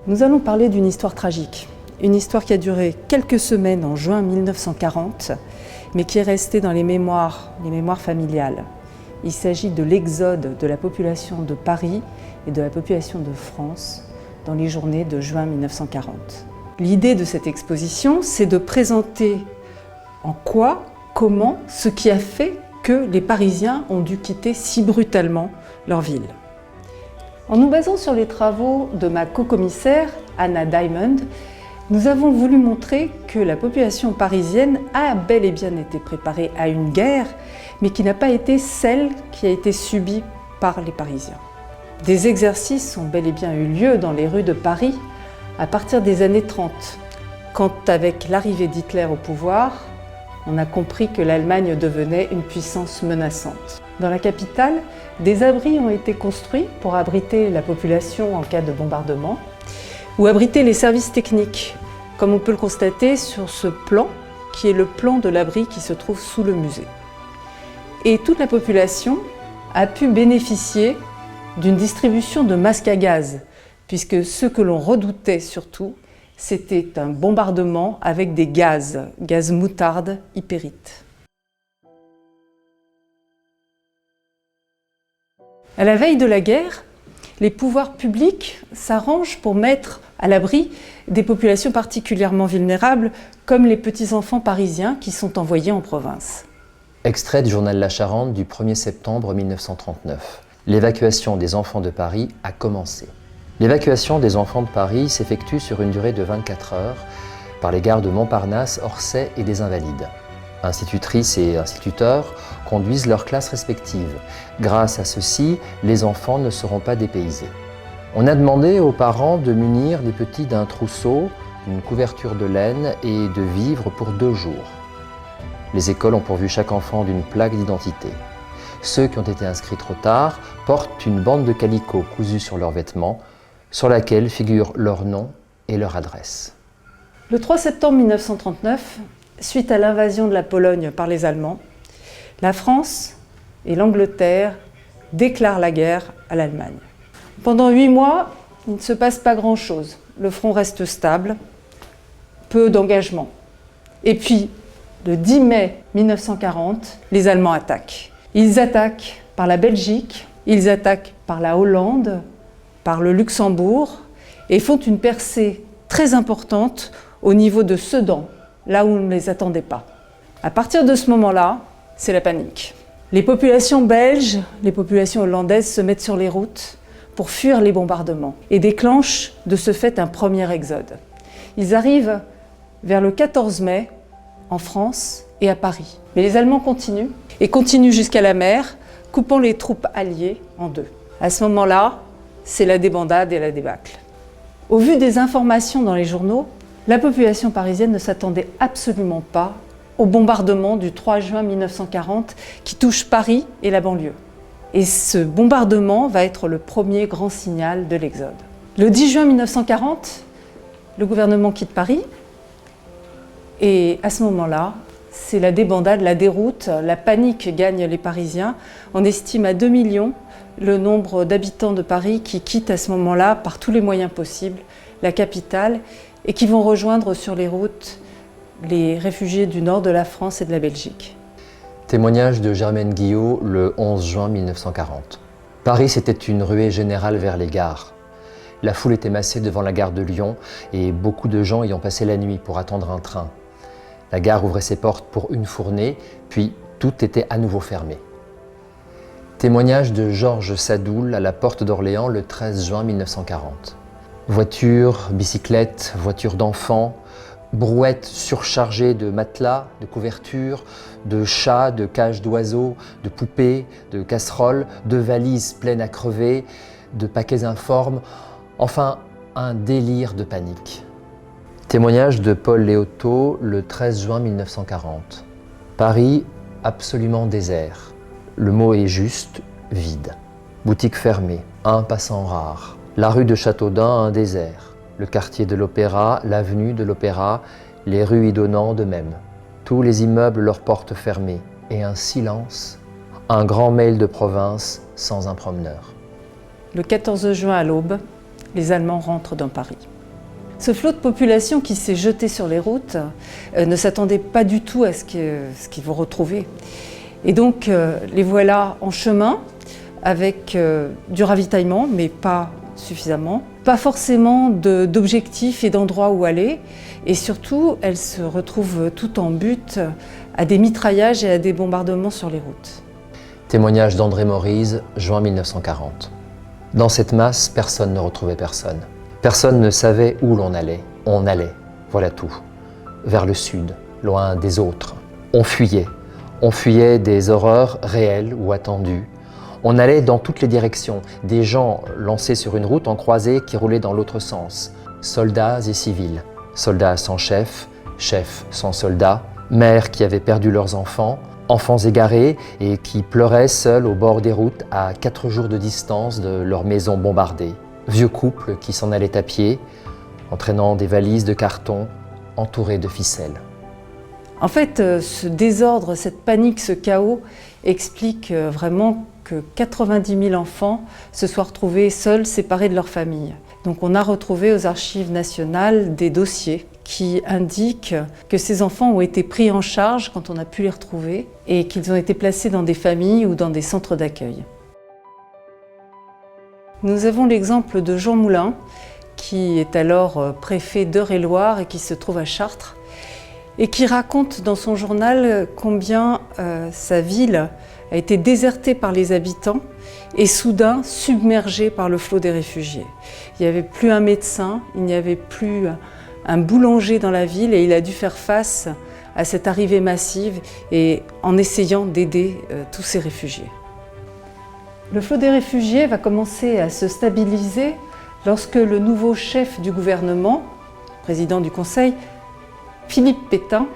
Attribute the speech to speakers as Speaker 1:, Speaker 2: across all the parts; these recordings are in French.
Speaker 1: Nous allons parler d'une histoire tragique, une histoire qui a duré quelques semaines en juin 1940, mais qui est restée dans les mémoires familiales. Il s'agit de l'exode de la population de Paris et de la population de France dans les journées de juin 1940. L'idée de cette exposition, c'est de présenter en quoi, comment, ce qui a fait que les Parisiens ont dû quitter si brutalement leur ville. En nous basant sur les travaux de ma co-commissaire, Anna Diamond, nous avons voulu montrer que la population parisienne a bel et bien été préparée à une guerre, mais qui n'a pas été celle qui a été subie par les Parisiens. Des exercices ont bel et bien eu lieu dans les rues de Paris à partir des années 30, quand avec l'arrivée d'Hitler au pouvoir, on a compris que l'Allemagne devenait une puissance menaçante. Dans la capitale, des abris ont été construits pour abriter la population en cas de bombardement ou abriter les services techniques, comme on peut le constater sur ce plan, qui est le plan de l'abri qui se trouve sous le musée. Et toute la population a pu bénéficier d'une distribution de masques à gaz, puisque ce que l'on redoutait surtout, c'était un bombardement avec des gaz moutarde, hypérite. À la veille de la guerre, les pouvoirs publics s'arrangent pour mettre à l'abri des populations particulièrement vulnérables, comme les petits-enfants parisiens qui sont envoyés en province.
Speaker 2: Extrait du journal La Charente du 1er septembre 1939. L'évacuation des enfants de Paris a commencé. L'évacuation des enfants de Paris s'effectue sur une durée de 24 heures par les gares de Montparnasse, Orsay et des Invalides. Institutrices et instituteurs conduisent leurs classes respectives. Grâce à ceci, les enfants ne seront pas dépaysés. On a demandé aux parents de munir les petits d'un trousseau, d'une couverture de laine et de vivres pour 2 jours. Les écoles ont pourvu chaque enfant d'une plaque d'identité. Ceux qui ont été inscrits trop tard portent une bande de calicot cousue sur leurs vêtements, sur laquelle figurent leur nom et leur adresse.
Speaker 1: Le 3 septembre 1939, suite à l'invasion de la Pologne par les Allemands, la France et l'Angleterre déclarent la guerre à l'Allemagne. Pendant 8 mois, il ne se passe pas grand-chose. Le front reste stable, peu d'engagement. Et puis, le 10 mai 1940, les Allemands attaquent. Ils attaquent par la Belgique, ils attaquent par la Hollande, par le Luxembourg, et font une percée très importante au niveau de Sedan, là où on ne les attendait pas. À partir de ce moment-là, c'est la panique. Les populations belges, les populations hollandaises se mettent sur les routes pour fuir les bombardements et déclenchent de ce fait un premier exode. Ils arrivent vers le 14 mai en France et à Paris. Mais les Allemands continuent et continuent jusqu'à la mer, coupant les troupes alliées en 2. À ce moment-là, c'est la débandade et la débâcle. Au vu des informations dans les journaux, la population parisienne ne s'attendait absolument pas au bombardement du 3 juin 1940 qui touche Paris et la banlieue. Et ce bombardement va être le premier grand signal de l'exode. Le 10 juin 1940, le gouvernement quitte Paris et à ce moment-là, c'est la débandade, la déroute, la panique gagne les Parisiens. On estime à 2 millions le nombre d'habitants de Paris qui quittent à ce moment-là, par tous les moyens possibles, la capitale et qui vont rejoindre sur les routes les réfugiés du nord de la France et de la Belgique.
Speaker 2: Témoignage de Germaine Guillot le 11 juin 1940. Paris, c'était une ruée générale vers les gares. La foule était massée devant la gare de Lyon et beaucoup de gens y ont passé la nuit pour attendre un train. La gare ouvrait ses portes pour une fournée, puis tout était à nouveau fermé. Témoignage de Georges Sadoul à la porte d'Orléans le 13 juin 1940. Voitures, bicyclettes, voitures d'enfants, brouettes surchargées de matelas, de couvertures, de chats, de cages d'oiseaux, de poupées, de casseroles, de valises pleines à crever, de paquets informes, enfin un délire de panique. Témoignage de Paul Léoto le 13 juin 1940. Paris absolument désert. Le mot est juste, vide. Boutique fermée, un passant rare. La rue de Châteaudun, un désert. Le quartier de l'Opéra, l'avenue de l'Opéra, les rues y donnant de même. Tous les immeubles leurs portes fermées. Et un silence, un grand mail de province sans un promeneur.
Speaker 1: Le 14 juin à l'aube, les Allemands rentrent dans Paris. Ce flot de population qui s'est jeté sur les routes ne s'attendait pas du tout à ce qu'ils vont retrouver. Et donc les voilà en chemin avec du ravitaillement, mais pas suffisamment. Pas forcément d'objectifs et d'endroits où aller. Et surtout, elles se retrouvent toutes en butte à des mitraillages et à des bombardements sur les routes.
Speaker 2: Témoignage d'André Maurize, juin 1940. Dans cette masse, personne ne retrouvait personne. Personne ne savait où l'on allait. On allait, voilà tout. Vers le sud, loin des autres. On fuyait. On fuyait des horreurs réelles ou attendues. On allait dans toutes les directions, des gens lancés sur une route en croisée qui roulait dans l'autre sens. Soldats et civils, soldats sans chef, chefs sans soldats, mères qui avaient perdu leurs enfants, enfants égarés et qui pleuraient seuls au bord des routes à 4 jours de distance de leurs maisons bombardées. Vieux couples qui s'en allaient à pied, entraînant des valises de carton entourées de ficelles.
Speaker 1: En fait, ce désordre, cette panique, ce chaos explique vraiment que 90 000 enfants se soient retrouvés seuls, séparés de leur famille. Donc on a retrouvé aux archives nationales des dossiers qui indiquent que ces enfants ont été pris en charge quand on a pu les retrouver et qu'ils ont été placés dans des familles ou dans des centres d'accueil. Nous avons l'exemple de Jean Moulin, qui est alors préfet d'Eure-et-Loir et qui se trouve à Chartres, et qui raconte dans son journal combien sa ville a été désertée par les habitants et soudain submergée par le flot des réfugiés. Il n'y avait plus un médecin, il n'y avait plus un boulanger dans la ville et il a dû faire face à cette arrivée massive et en essayant d'aider tous ces réfugiés. Le flot des réfugiés va commencer à se stabiliser lorsque le nouveau chef du gouvernement, président du Conseil, Philippe Pétain,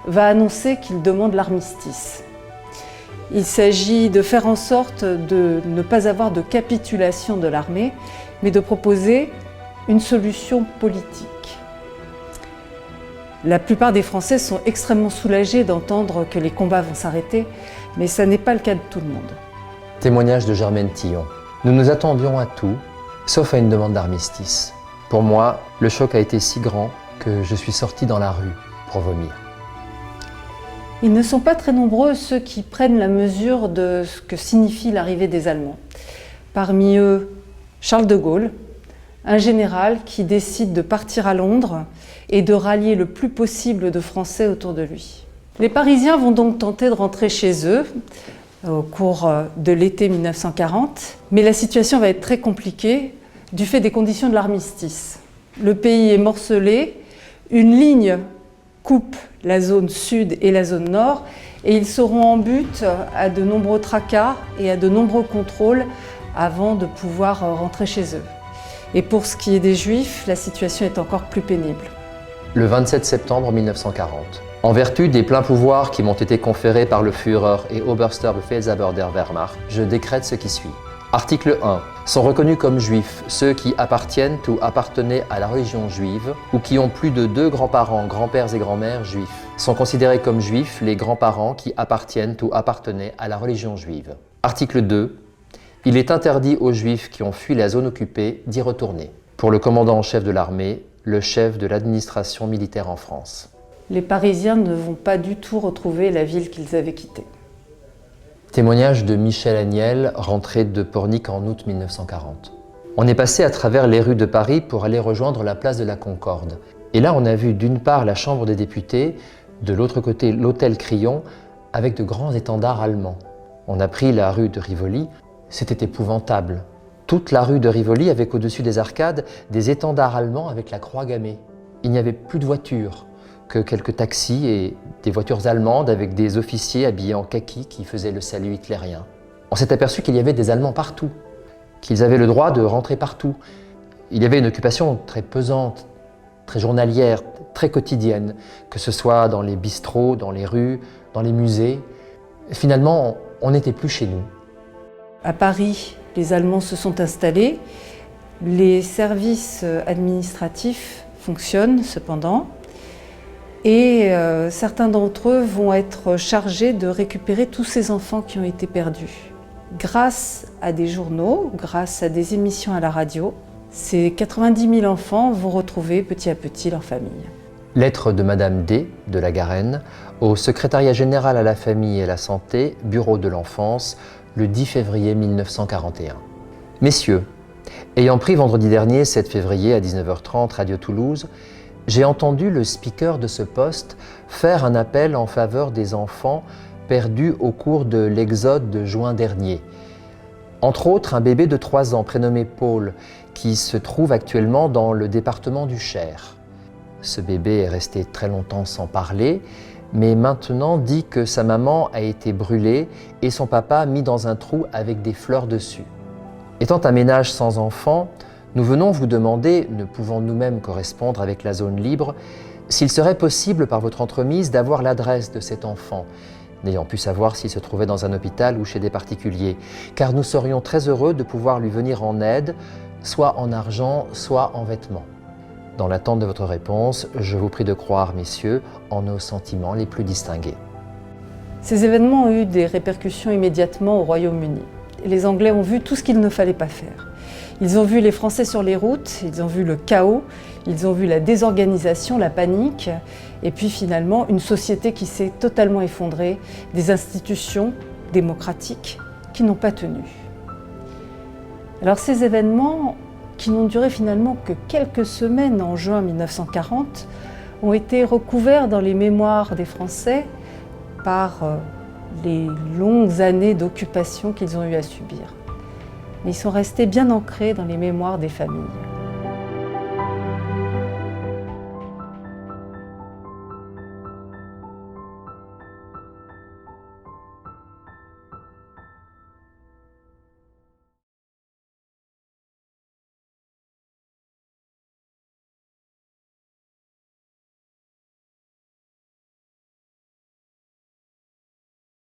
Speaker 1: va annoncer qu'il demande l'armistice. Il s'agit de faire en sorte de ne pas avoir de capitulation de l'armée, mais de proposer une solution politique. La plupart des Français sont extrêmement soulagés d'entendre que les combats vont s'arrêter, mais ça n'est pas le cas de tout le monde.
Speaker 2: Témoignage de Germaine Tillon. Nous nous attendions à tout, sauf à une demande d'armistice. Pour moi, le choc a été si grand que je suis sorti dans la rue pour vomir.
Speaker 1: Ils ne sont pas très nombreux ceux qui prennent la mesure de ce que signifie l'arrivée des Allemands. Parmi eux, Charles de Gaulle, un général qui décide de partir à Londres et de rallier le plus possible de Français autour de lui. Les Parisiens vont donc tenter de rentrer chez eux au cours de l'été 1940, mais la situation va être très compliquée du fait des conditions de l'armistice. Le pays est morcelé, une ligne coupe la zone sud et la zone nord et ils seront en butte à de nombreux tracas et à de nombreux contrôles avant de pouvoir rentrer chez eux. Et pour ce qui est des Juifs, la situation est encore plus pénible.
Speaker 2: Le 27 septembre 1940. En vertu des pleins pouvoirs qui m'ont été conférés par le Führer et Obersturmbefehlshaber der Wehrmacht, je décrète ce qui suit. Article 1. Sont reconnus comme juifs ceux qui appartiennent ou appartenaient à la religion juive ou qui ont plus de 2 grands-parents, grands-pères et grands-mères juifs. Sont considérés comme juifs les grands-parents qui appartiennent ou appartenaient à la religion juive. Article 2. Il est interdit aux juifs qui ont fui la zone occupée d'y retourner. Pour le commandant en chef de l'armée, le chef de l'administration militaire en France.
Speaker 1: Les Parisiens ne vont pas du tout retrouver la ville qu'ils avaient quittée.
Speaker 2: Témoignage de Michel Agnel, rentré de Pornic en août 1940. On est passé à travers les rues de Paris pour aller rejoindre la place de la Concorde. Et là, on a vu d'une part la Chambre des députés, de l'autre côté l'hôtel Crillon, avec de grands étendards allemands. On a pris la rue de Rivoli, c'était épouvantable. Toute la rue de Rivoli avec au-dessus des arcades des étendards allemands avec la croix gammée. Il n'y avait plus de voitures, que quelques taxis et des voitures allemandes avec des officiers habillés en kaki qui faisaient le salut hitlérien. On s'est aperçu qu'il y avait des Allemands partout, qu'ils avaient le droit de rentrer partout. Il y avait une occupation très pesante, très journalière, très quotidienne, que ce soit dans les bistrots, dans les rues, dans les musées. Finalement, on n'était plus chez nous.
Speaker 1: À Paris, les Allemands se sont installés. Les services administratifs fonctionnent cependant. Et certains d'entre eux vont être chargés de récupérer tous ces enfants qui ont été perdus. Grâce à des journaux, grâce à des émissions à la radio, Ces 90 000 enfants vont retrouver petit à petit leur famille.
Speaker 2: Lettre de Madame D, de la Garenne, au Secrétariat général à la famille et à la santé, Bureau de l'enfance, le 10 février 1941. Messieurs, ayant pris vendredi dernier, 7 février à 19h30, Radio Toulouse, j'ai entendu le speaker de ce poste faire un appel en faveur des enfants perdus au cours de l'exode de juin dernier. Entre autres, un bébé de 3 ans prénommé Paul, qui se trouve actuellement dans le département du Cher. Ce bébé est resté très longtemps sans parler, mais maintenant dit que sa maman a été brûlée et son papa mis dans un trou avec des fleurs dessus. Étant un ménage sans enfants, nous venons vous demander, ne pouvant nous-mêmes correspondre avec la zone libre, s'il serait possible par votre entremise d'avoir l'adresse de cet enfant, n'ayant pu savoir s'il se trouvait dans un hôpital ou chez des particuliers, car nous serions très heureux de pouvoir lui venir en aide, soit en argent, soit en vêtements. Dans l'attente de votre réponse, je vous prie de croire, messieurs, en nos sentiments les plus distingués.
Speaker 1: Ces événements ont eu des répercussions immédiatement au Royaume-Uni. Les Anglais ont vu tout ce qu'il ne fallait pas faire. Ils ont vu les Français sur les routes, ils ont vu le chaos, ils ont vu la désorganisation, la panique, et puis finalement une société qui s'est totalement effondrée, des institutions démocratiques qui n'ont pas tenu. Alors ces événements, qui n'ont duré finalement que quelques semaines en juin 1940, ont été recouverts dans les mémoires des Français par les longues années d'occupation qu'ils ont eu à subir. Mais ils sont restés bien ancrés dans les mémoires des familles.